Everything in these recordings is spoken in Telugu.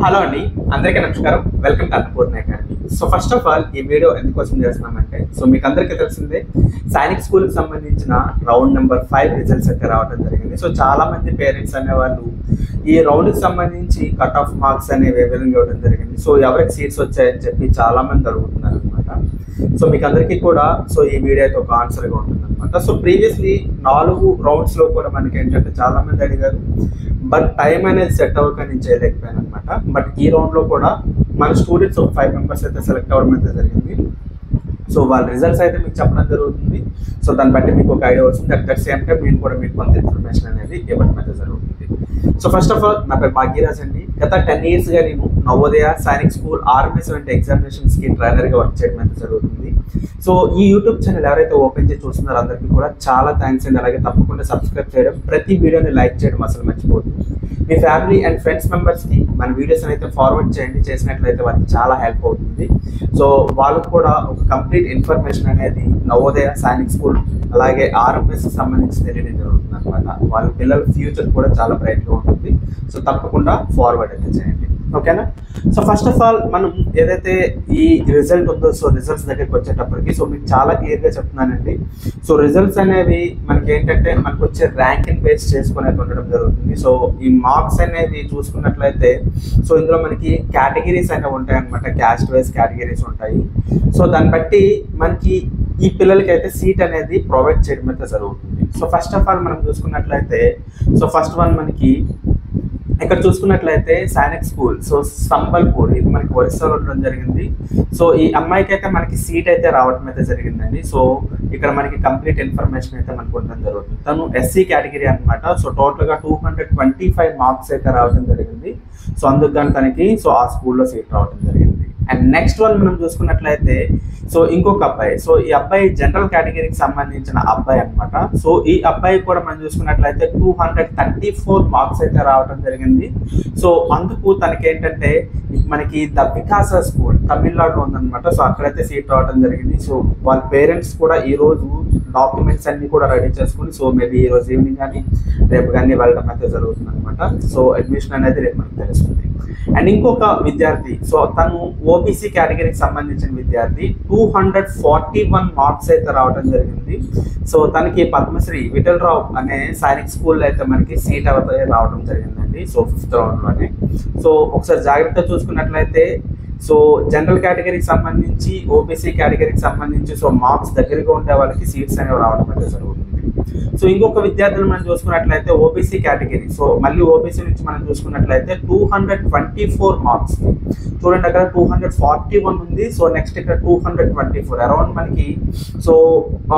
హలో అండి, అందరికీ నమస్కారం. Welcome to Annapurna academy. So first of all ఈ వీడియో ఎందుకోసం చేస్తున్నామంటే, సో మీకు అందరికీ తెలిసిందే సైనిక్ స్కూల్కి సంబంధించిన రౌండ్ నెంబర్ 5 రిజల్ట్స్ అయితే రావడం జరిగింది. సో చాలా మంది పేరెంట్స్ అనేవాళ్ళు ఈ రౌండ్కి సంబంధించి కట్ ఆఫ్ మార్క్స్ అనేవి విధంగా ఇవ్వడం జరిగింది. సో ఎవరికి సీట్స్ వచ్చాయని చెప్పి చాలా మంది అడుగుతున్నారు అనమాట. సో మీకు అందరికీ కూడా సో ఈ వీడియో అయితే ఒక ఆన్సర్గా ఉంటుంది అనమాట. సో ప్రీవియస్లీ 4 రౌండ్స్లో కూడా మనకి ఏంటంటే చాలా మంది అడిగారు, బట్ టైం అనేది సెట్ అవ్వక నేను చేయలేకపోయాను అనమాట. బట్ ఈ రౌండ్లో కూడా మన స్టూడెంట్స్ ఒక 5 మెంబర్స్ అయితే సెలెక్ట్ అవ్వడం అయితే జరిగింది. సో వాళ్ళ రిజల్ట్స్ అయితే మీకు చెప్పడం జరుగుతుంది. సో దాన్ని బట్టి మీకు ఒక ఐడియా వస్తుంది. అట్ దట్ సేమ్ టైం మీరు కూడా మీకు కొంత ఇన్ఫర్మేషన్ అనేది ఇవ్వడం అయితే జరుగుతుంది. సో ఫస్ట్ ఆఫ్ ఆల్ నా పేరు భాగ్యరాజ్ అండి. గత 10 yearsగా నేను నవోదయ సైనిక్ స్కూల్ ఆర్ఎంఎస్ వంటి ఎగ్జామినేషన్స్కి ట్రైనర్గా వర్క్ చేయడం అయితే జరుగుతుంది. సో ఈ యూట్యూబ్ ఛానల్ ఎవరైతే ఓపెన్ చేసి చూస్తున్నారో అందరికీ కూడా చాలా థ్యాంక్స్ అండి. అలాగే తప్పకుండా సబ్స్క్రైబ్ చేయడం, ప్రతి వీడియోని లైక్ చేయడం అసలు మర్చిపోతుంది. మీ ఫ్యామిలీ అండ్ ఫ్రెండ్స్ మెంబర్స్కి మన వీడియోస్ అయితే ఫార్వర్డ్ చేయండి. చేసినట్లయితే వాళ్ళకి చాలా హెల్ప్ అవుతుంది. సో వాళ్ళకు కూడా ఒక కంప్లీట్ ఇన్ఫర్మేషన్ అనేది నవోదయ సైనిక్ స్కూల్ అలాగే ఆర్ఎంఎస్కి సంబంధించి తెలియడం జరుగుతుంది అనమాట. వాళ్ళ పిల్లల ఫ్యూచర్ కూడా చాలా బ్రైట్గా ఉంటుంది. సో తప్పకుండా ఫార్వర్డ్ అయితే చేయండి, ఓకేనా. సో ఫస్ట్ ఆఫ్ ఆల్ మనం ఏదైతే ఈ రిజల్ట్ ఉందో, సో రిజల్ట్స్ దగ్గరికి వచ్చేటప్పటికి సో మీకు చాలా క్లియర్గా చెప్తున్నానండి. సో రిజల్ట్స్ అనేవి మనకి ఏంటంటే మనకు వచ్చే ర్యాంకింగ్ బేస్ చేసుకుని ఉండడం జరుగుతుంది. సో ఈ మార్క్స్ అనేవి చూసుకున్నట్లయితే సో ఇందులో మనకి కేటగిరీస్ అనేవి ఉంటాయి అనమాట. క్యాస్ట్ వైజ్ కేటగిరీస్ ఉంటాయి. సో దాన్ని బట్టి మనకి ఈ పిల్లలకి అయితే సీట్ అనేది ప్రొవైడ్ చేయడం అయితే జరుగుతుంది. సో ఫస్ట్ ఆఫ్ ఆల్ మనం చూసుకున్నట్లయితే సో ఫస్ట్ వన్ మనకి ఇక్కడ చూసుకున్నట్లయితే సైనిక్ స్కూల్ సో సంబల్పూర్, ఇది మనకి ఒరిస్సాలో ఉండడం జరిగింది. సో ఈ అమ్మాయికి అయితే మనకి సీట్ అయితే రావడం అయితే జరిగిందండి. సో ఇక్కడ మనకి కంప్లీట్ ఇన్ఫర్మేషన్ అయితే మనకు ఉండడం జరుగుతుంది. తను ఎస్సీ కేటగిరీ అనమాట. సో టోటల్గా 225 మార్క్స్ అయితే రావడం జరిగింది. సో అందుకు కానీ తనకి సో ఆ స్కూల్లో సీట్ రావడం జరిగింది. అండ్ నెక్స్ట్ వన్ మనం చూసుకున్నట్లయితే సో ఇంకొక అబ్బాయి, సో ఈ అబ్బాయి జనరల్ కేటగిరీకి సంబంధించిన అబ్బాయి అనమాట. సో ఈ అబ్బాయి కూడా మనం చూసుకున్నట్లయితే 234 మార్క్స్ అయితే రావడం జరిగింది. సో అందుకు తనకి ఏంటంటే మనకి ద వికాస స్కూల్ తమిళనాడులో ఉందన్నమాట. సో అక్కడైతే సీట్ రావడం జరిగింది. సో వాళ్ళ పేరెంట్స్ కూడా ఈరోజు డాక్యుమెంట్స్ అన్ని కూడా రెడీ చేసుకుని సో మేబీ ఈ రోజు ఈవినింగ్ కానీ రేపు కానీ వెళ్ళడం అయితే జరుగుతుంది అనమాట. సో అడ్మిషన్ అనేది రేపు మనకు తెలుస్తుంది. అండ్ ఇంకొక విద్యార్థి, సో తను ఓబీసీ కేటగిరీకి సంబంధించిన విద్యార్థి, 241 మార్క్స్ అయితే రావడం జరిగింది. సో తనకి పద్మశ్రీ విఠల్ రావు అనే సైనిక్ స్కూల్లో అయితే మనకి సీట్ అయితే రావడం జరిగిందండి. So 5th రౌండ్లోనే. సో ఒకసారి జాగ్రత్తగా చూసుకున్నట్లయితే సో జనరల్ కేటగిరీకి సంబంధించి ఓబీసీ కేటగిరీకి సంబంధించి సో మార్క్స్ దగ్గరగా ఉండే వాళ్ళకి సీట్స్ అనేవి రావడం అయితే జరుగుతుంది. సో ఇంకొక విద్యార్థులు మనం చూసుకున్నట్లయితే ఓబీసీ కేటగిరీ, సో మళ్ళీ ఓబీసీ నుంచి మనం చూసుకున్నట్లయితే 224 మార్క్స్. చూడండి అక్కడ 241 ఉంది. సో నెక్స్ట్ ఇక్కడ 224, అరౌండ్ మనకి సో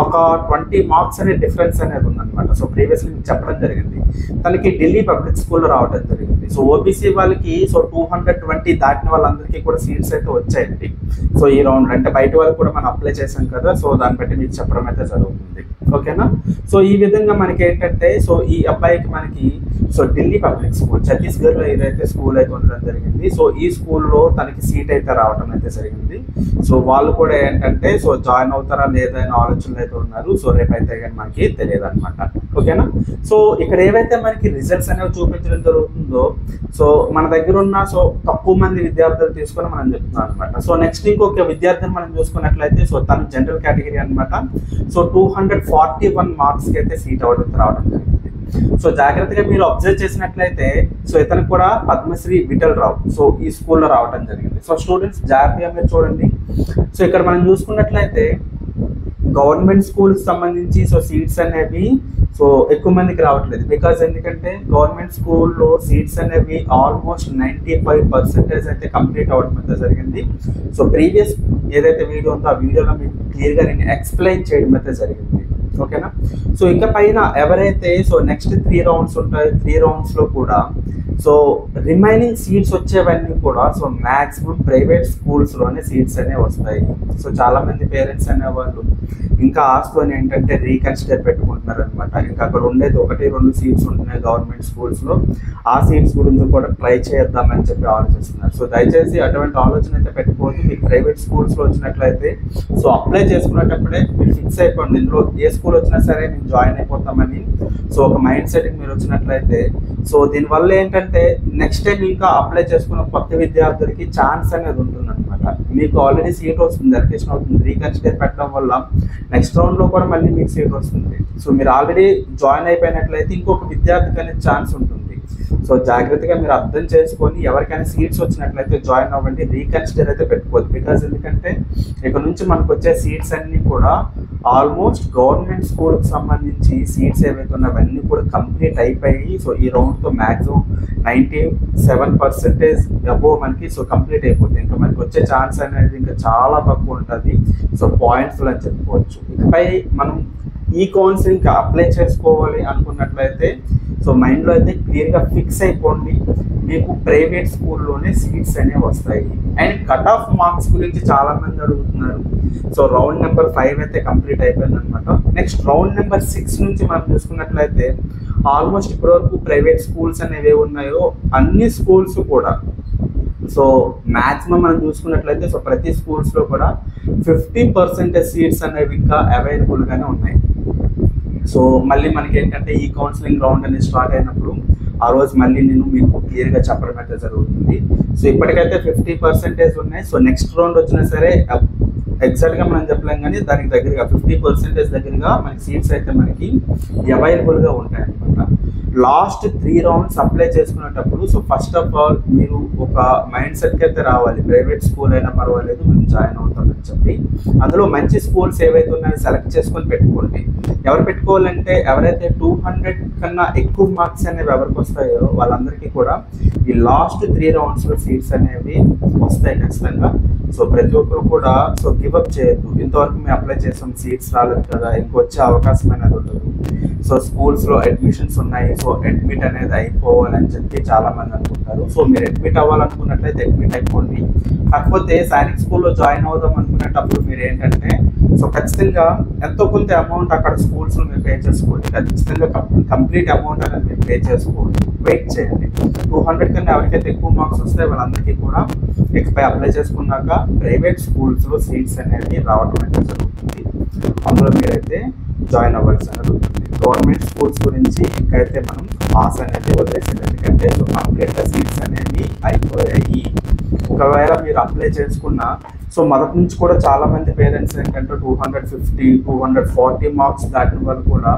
ఒక 20 మార్క్స్ అనే డిఫరెన్స్ అనేది ఉందన్నమాట. సో ప్రీవియస్లీ మీకు చెప్పడం జరిగింది. తనకి ఢిల్లీ పబ్లిక్ స్కూల్లో రావడం జరిగింది. సో ఓబీసీ వాళ్ళకి సో 220 దాటిన వాళ్ళందరికీ కూడా సీట్స్ అయితే వచ్చాయండి. సో ఈ రౌండ్ అంటే బయట వాళ్ళకి కూడా మనం అప్లై చేసాం కదా. సో దాన్ని బట్టి మీకు చెప్పడం అయితే జరుగుతుంది, ఓకేనా. సో ఈ విధంగా మనకి ఏంటంటే సో ఈ అబ్బాయికి మనకి సో ఢిల్లీ పబ్లిక్ స్కూల్ ఛత్తీస్గఢ్లో ఏదైతే స్కూల్ అయితే ఉండడం జరిగింది. సో ఈ స్కూల్లో తనకి సీట్ అయితే రావడం అయితే జరిగింది. సో వాళ్ళు కూడా ఏంటంటే సో జాయిన్ అవుతారా లేదా అనే ఆలోచనలు అయితే ఉన్నారు. సో రేపైతే కానీ మనకి తెలియదు అనమాట, ఓకేనా. సో ఇక్కడ ఏవైతే మనకి రిజల్ట్స్ అనేవి చూపించడం జరుగుతుందో సో మన దగ్గర ఉన్న సో తక్కువ మంది విద్యార్థులు తీసుకొని మనం చెప్తున్నాం అనమాట. సో నెక్స్ట్ ఇంకొక విద్యార్థిని మనం చూసుకున్నట్లయితే సో తను జనరల్ కేటగిరీ అనమాట. సో 241 మార్క్స్కి అయితే సీట్ రావడం జరిగింది. సో జాగ్రత్తగా మీరు అబ్జర్వ్ చేసినట్లయితే సో ఇతను కూడా పద్మశ్రీ విఠల్ రావు సో ఈ స్కూల్లో రావడం జరిగింది. సో స్టూడెంట్స్ జాగ్రత్తగా మీరు చూడండి. సో ఇక్కడ మనం చూసుకున్నట్లయితే గవర్నమెంట్ స్కూల్కి సంబంధించి సో సీట్స్ అనేవి సో ఎక్కువ మందికి రావట్లేదు. బికాజ్ ఎందుకంటే గవర్నమెంట్ స్కూల్లో సీట్స్ అనేవి ఆల్మోస్ట్ 95% అయితే కంప్లీట్ అవ్వడం అయితే జరిగింది. సో ప్రీవియస్ ఏదైతే వీడియో ఉందో ఆ వీడియోలో మీకు క్లియర్గా నేను ఎక్స్ప్లెయిన్ చేయడం అయితే జరిగింది, ఓకేనా. సో ఇక పైన ఎవరైతే సో నెక్స్ట్ 3 రౌండ్స్ ఉంటాయి, 3 రౌండ్స్లో కూడా సో రిమైనింగ్ సీట్స్ వచ్చేవన్నీ కూడా సో మ్యాక్సిమం ప్రైవేట్ స్కూల్స్లోనే సీట్స్ అనేవి వస్తాయి. సో చాలామంది పేరెంట్స్ అనేవాళ్ళు ఇంకా ఆస్కొని ఏంటంటే రీకన్సిడర్ పెట్టుకుంటున్నారు అనమాట. ఇంకా అక్కడ ఉండేది 1-2 సీట్స్ ఉంటున్నాయి గవర్నమెంట్ స్కూల్స్లో. ఆ సీట్స్ గురించి కూడా ట్రై చేద్దామని చెప్పి ఆలోచిస్తున్నారు. సో దయచేసి అటువంటి ఆలోచన అయితే పెట్టుకోవద్దు. మీకు ప్రైవేట్ స్కూల్స్లో వచ్చినట్లయితే సో అప్లై చేసుకునేటప్పుడే మీరు ఫిక్స్ అయిపోండి, ఇందులో ఏ స్కూల్ వచ్చినా సరే మేము జాయిన్ అయిపోతామని. సో ఒక మైండ్ సెట్కి మీరు వచ్చినట్లయితే సో దీనివల్ల ఏంటంటే ఏంటంటే నెక్స్ట్ టైం ఇంకా అప్లై చేసుకున్న కొత్త విద్యార్థులకి ఛాన్స్ అనేది ఉంటుంది అనమాట. మీకు ఆల్రెడీ సీట్ వస్తుంది, అప్లికేషన్ అవుతుంది, రీకన్సిడర్ పెట్టడం వల్ల నెక్స్ట్ రౌండ్లో కూడా మళ్ళీ మీకు సీట్ వస్తుంది. సో మీరు ఆల్రెడీ జాయిన్ అయిపోయినట్లయితే ఇంకొక విద్యార్థికి అనేది ఛాన్స్ ఉంటుంది. సో జాగ్రత్తగా మీరు అర్థం చేసుకొని ఎవరికైనా సీట్స్ వచ్చినట్లయితే జాయిన్ అవ్వండి, రీకన్సిడర్ అయితే పెట్టుకోవద్దు. బికాజ్ ఎందుకంటే ఇక్కడ నుంచి మనకు వచ్చే సీట్స్ అన్నీ కూడా ఆల్మోస్ట్ గవర్నమెంట్ స్కూల్కి సంబంధించి సీట్స్ ఏవైతే ఉన్నాయో అవన్నీ కూడా కంప్లీట్ అయిపోయి, సో ఈ రౌండ్తో మ్యాక్సిమం 97% అబోవ్ మనకి సో కంప్లీట్ అయిపోతుంది. ఇంకా మనకి వచ్చే ఛాన్స్ అనేది ఇంకా చాలా తక్కువ ఉంటుంది. సో పాయింట్స్లో అని చెప్పుకోవచ్చు. ఇకపై మనం ఈ కౌన్సిలింగ్ అప్లై చేసుకోవాలి అనుకున్నట్లయితే సో మైండ్లో అయితే క్లియర్గా ఫిక్స్ అయిపోండి, మీకు ప్రైవేట్ స్కూల్లోనే సీట్స్ అనేవి వస్తాయి. అండ్ కట్ ఆఫ్ మార్క్స్ గురించి చాలామంది అడుగుతున్నారు. సో రౌండ్ నెంబర్ 5 అయితే కంప్లీట్ అయిపోయింది అనమాట. నెక్స్ట్ రౌండ్ నెంబర్ 6 నుంచి మనం చూసుకున్నట్లయితే ఆల్మోస్ట్ ఇప్పటివరకు ప్రైవేట్ స్కూల్స్ అనేవి ఉన్నాయో అన్ని స్కూల్స్ కూడా సో మ్యాక్సిమం మనం చూసుకున్నట్లయితే సో ప్రతి స్కూల్స్లో కూడా 50% సీట్స్ అనేవి ఇంకా అవైలబుల్గానే ఉన్నాయి. సో మళ్ళీ మనకి ఏంటంటే ఈ కౌన్సిలింగ్ రౌండ్ అనేది స్టార్ట్ అయినప్పుడు ఆ రోజు మళ్ళీ నేను మీకు క్లియర్గా చెప్పడం అయితే జరుగుతుంది. సో ఇప్పటికైతే 50% ఉన్నాయి. సో నెక్స్ట్ రౌండ్ వచ్చినా సరే ఎగ్జాక్ట్గా మనం చెప్పలేం, కానీ దానికి దగ్గరగా 50% దగ్గరగా మనకి సీట్స్ అయితే మనకి అవైలబుల్గా ఉంటాయి అనమాట. లాస్ట్ 3 రౌండ్స్ అప్లై చేసుకునేటప్పుడు సో ఫస్ట్ ఆఫ్ ఆల్ మీరు ఒక మైండ్ సెట్కి అయితే రావాలి, ప్రైవేట్ స్కూల్ అయినా పర్వాలేదు మేము జాయిన్ అవుతామని చెప్పి. అందులో మంచి స్కూల్స్ ఏవైతే ఉన్నాయో సెలెక్ట్ చేసుకొని పెట్టుకోండి. ఎవరు పెట్టుకోవాలంటే ఎవరైతే 200 కన్నా ఎక్కువ మార్క్స్ అనేవి ఎవరికి వస్తాయో వాళ్ళందరికీ కూడా ఈ లాస్ట్ 3 రౌండ్స్లో సీట్స్ అనేవి వస్తాయి ఖచ్చితంగా. సో ప్రతి ఒక్కరు కూడా సో గివప్ చేయొద్దు. ఇంతవరకు మేము అప్లై చేసాం, సీట్స్ రాలేదు కదా, ఇంకొచ్చే అవకాశం అనేది ఉండదు. సో స్కూల్స్లో అడ్మిషన్స్ ఉన్నాయి, సో అడ్మిట్ అనేది అయిపోవాలని చెప్పి చాలామంది అనుకుంటారు. సో మీరు అడ్మిట్ అవ్వాలనుకున్నట్లయితే అడ్మిట్ అయిపోండి. కాకపోతే సైనిక్ స్కూల్లో జాయిన్ అవుదాం అనుకునేటప్పుడు మీరు ఏంటంటే సో ఖచ్చితంగా ఎంతో కొంత అమౌంట్ అక్కడ స్కూల్స్లో మీరు పే చేసుకోండి. ఖచ్చితంగా కంప్లీట్ అమౌంట్ అనేది మీరు పే చేసుకోండి, వెయిట్ చేయండి. 200 కన్నా ఎవరికైతే ఎక్కువ మార్క్స్ వస్తాయి వాళ్ళందరికీ కూడా ఇకపై అప్లై చేసుకున్నాక ప్రైవేట్ స్కూల్స్లో సీట్స్ అనేది రావడం అయితే జరుగుతుంది. అందులో మీరైతే జాయిన్ అవ్వాల్సి అనేది ఉంటుంది. గవర్నమెంట్ స్కూల్స్ గురించి ఇంకైతే మనం ఆశ అనేది వదిలేసాం, ఎందుకంటే సో కంప్లీట్గా సీట్స్ అనేవి అయిపోయాయి. ఒకవేళ మీరు అప్లై చేసుకున్న సో మొదటి నుంచి కూడా చాలా మంది పేరెంట్స్ ఏంటంటే 250, 240 మార్క్స్ దాటిన వాళ్ళు కూడా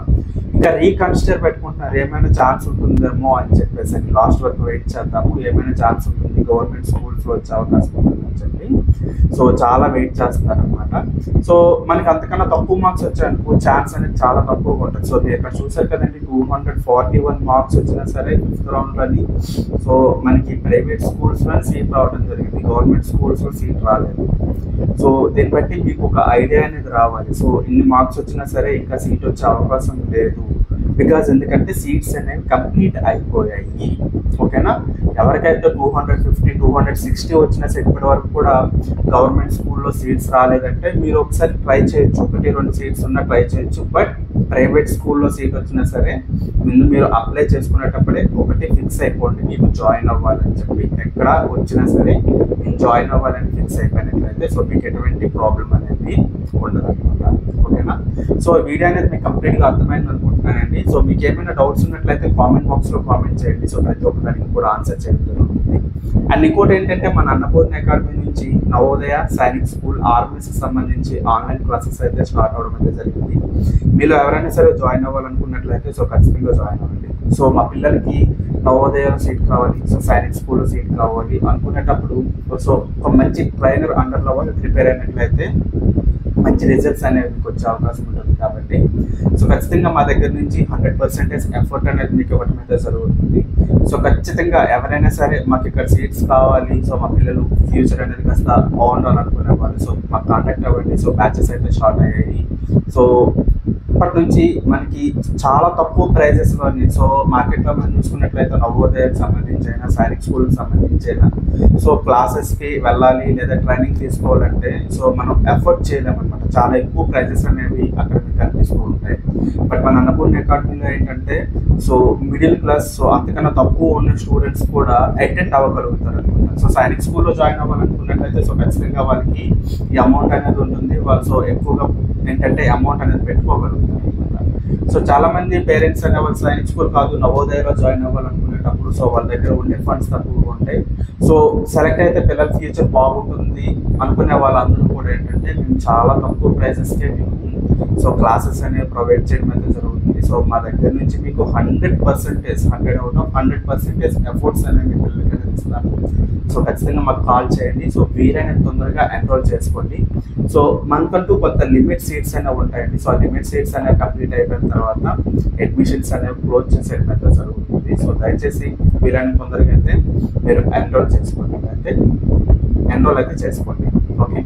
ఇంకా రీకన్సిడర్ పెట్టుకుంటున్నారు, ఏమైనా ఛాన్స్ ఉంటుందేమో అని చెప్పేసి. లాస్ట్ వరకు వెయిట్ చేద్దాము, ఏమైనా ఛాన్స్ ఉంటుంది, గవర్నమెంట్ స్కూల్స్లో వచ్చే అవకాశం ఉంటుందని చెప్పి సో చాలా వెయిట్ చేస్తారనమాట. సో మనకి అంతకన్నా తక్కువ మార్క్స్ వచ్చాయనుకో ఛాన్స్ అనేది చాలా తక్కువగా ఉంటుంది. సో మీరు ఇక్కడ చూసారు కదండి, 241 మార్క్స్ వచ్చినా సరే 5th రౌండ్లోని సో మనకి ప్రైవేట్ స్కూల్స్లో సీట్ రావడం జరిగింది, గవర్నమెంట్ స్కూల్స్లో సీట్ రాలేదు. సో దీన్ని బట్టి మీకు ఒక ఐడియా అనేది రావాలి. సో ఇన్ని మార్క్స్ వచ్చినా సరే ఇంకా సీట్ వచ్చే అవకాశం లేదు, బికాజ్ ఎందుకంటే సీట్స్ అనేవి కంప్లీట్ అయిపోయాయి. ఓకేనా, ఎవరికైతే 250, 260 వచ్చినా సరే ఇప్పటి వరకు కూడా గవర్నమెంట్ స్కూల్లో సీట్స్ రాలేదంటే మీరు ఒకసారి ట్రై చేయొచ్చు, 1-2 సీట్స్ ఉన్నా ట్రై చేయొచ్చు. బట్ ప్రైవేట్ స్కూల్లో సీట్ వచ్చినా సరే ముందు మీరు అప్లై చేసుకునేటప్పుడే ఒకటి ఫిక్స్ అయిపోండి, మీకు జాయిన్ అవ్వాలని చెప్పి. ఎక్కడ వచ్చినా సరే నేను జాయిన్ అవ్వాలని ఫిక్స్ అయిపోయినట్లయితే సో మీకు ఎటువంటి ప్రాబ్లం అనేది ఉండదు అనమాట. ఓకేనా, సో వీడియో అనేది మీకు కంప్లీట్గా అర్థమైంది అనుకుంటున్నానండి. సో మీకు ఏమైనా డౌట్స్ ఉన్నట్లయితే కామెంట్ బాక్స్లో కామెంట్ చేయండి. సో ప్రతి ఒక్కదానికి కూడా ఆన్సర్ చేయడం జరుగుతుంది. అండ్ ఇంకోటి ఏంటంటే మన అన్నపూర్ణ అకాడమీ నుంచి నవోదయ సైనిక్ స్కూల్ ఆర్మీస్కి సంబంధించి ఆన్లైన్ క్లాసెస్ అయితే స్టార్ట్ అవ్వడం అయితే జరిగింది. మీరు ఎవరైనా సరే జాయిన్ అవ్వాలనుకున్నట్లయితే సో ఖచ్చితంగా జాయిన్ అవ్వండి. సో మా పిల్లలకి నవోదయలో సీట్ కావాలి, సో సైనిక్ స్కూల్లో సీట్ కావాలి అనుకునేటప్పుడు సో ఒక మంచి ట్రైనర్ అండర్లో వాళ్ళు ప్రిపేర్ అయినట్లయితే మంచి రిజల్ట్స్ అనేవి మీకు వచ్చే అవకాశం ఉంటుంది. కాబట్టి సో ఖచ్చితంగా మా దగ్గర నుంచి 100% ఎఫర్ట్ అనేది మీకు ఇవ్వడం అయితే జరుగుతుంది. సో ఖచ్చితంగా ఎవరైనా సరే మాకు ఇక్కడ సీట్స్ కావాలి, సో మా పిల్లలు ఫ్యూచర్ అనేది కాస్త బాగుండాలనుకునే వాళ్ళు సో మాకు కాంటాక్ట్ అవ్వండి. సో బ్యాచెస్ అయితే స్టార్ట్ అయ్యాయి. సో ఇప్పటి నుంచి మనకి చాలా తక్కువ ప్రైజెస్లోని సో మార్కెట్లో మనం చూసుకున్నట్లయితే నవోదయకు సంబంధించి అయినా సైనిక్ స్కూల్కి సంబంధించి అయినా సో క్లాసెస్కి వెళ్ళాలి లేదా ట్రైనింగ్ తీసుకోవాలంటే సో మనం ఎఫర్ట్ చేయలేమన్నమాట. చాలా ఎక్కువ ప్రైజెస్ అనేవి అక్కడ మీకు కనిపిస్తూ ఉంటాయి. బట్ మన అన్నపూర్ణ అకాడమీలో ఏంటంటే సో మిడిల్ క్లాస్ సో అంతకన్నా తక్కువ ఉన్న స్టూడెంట్స్ కూడా అటెండ్ అవ్వగలుగుతారు అనమాట. సో సైనిక్ స్కూల్లో జాయిన్ అవ్వాలనుకున్నట్లయితే సో ఖచ్చితంగా వాళ్ళకి ఈ అమౌంట్ అనేది ఉంటుంది. వాళ్ళు సో ఎక్కువగా ఏంటంటే అమౌంట్ అనేది పెట్టుకోగలుగుతారు అనమాట. సో చాలా మంది పేరెంట్స్ అనే వాళ్ళు సైనిక్ స్కూల్ కాదు నవోదయలో జాయిన్ అవ్వాలనుకునేటప్పుడు సో వాళ్ళ దగ్గర ఉండే ఫండ్స్ తక్కువగా ఉంటాయి. సో సెలెక్ట్ అయితే పిల్లల ఫ్యూచర్ బాగుంటుంది అనుకునే వాళ్ళందరూ కూడా ఏంటంటే మేము చాలా తక్కువ ప్రైసెస్కే మేము సో క్లాసెస్ అనేవి ప్రొవైడ్ చేయడం అయితే జరుగుతుంది. సో మా దగ్గర నుంచి మీకు 100% 100% ఎఫర్ట్స్ అనేవి మీ పిల్లలకి ఇస్తాను. సో ఖచ్చితంగా మాకు కాల్ చేయండి. సో వీలైనంత తొందరగా ఎన్రోల్ చేసుకోండి. సో మనకంటూ కొంత లిమిట్ సీట్స్ అనేవి ఉంటాయండి. సో ఆ లిమిట్ సీట్స్ అనేవి కంప్లీట్ అయిపోయిన తర్వాత అడ్మిషన్స్ అనేవి క్లోజ్ చేసేయడం అయితే జరుగుతుంది. సో దయచేసి వీలైనంత తొందరగా అయితే మీరు ఎన్రోల్ అయితే చేసుకోండి. ఓకే.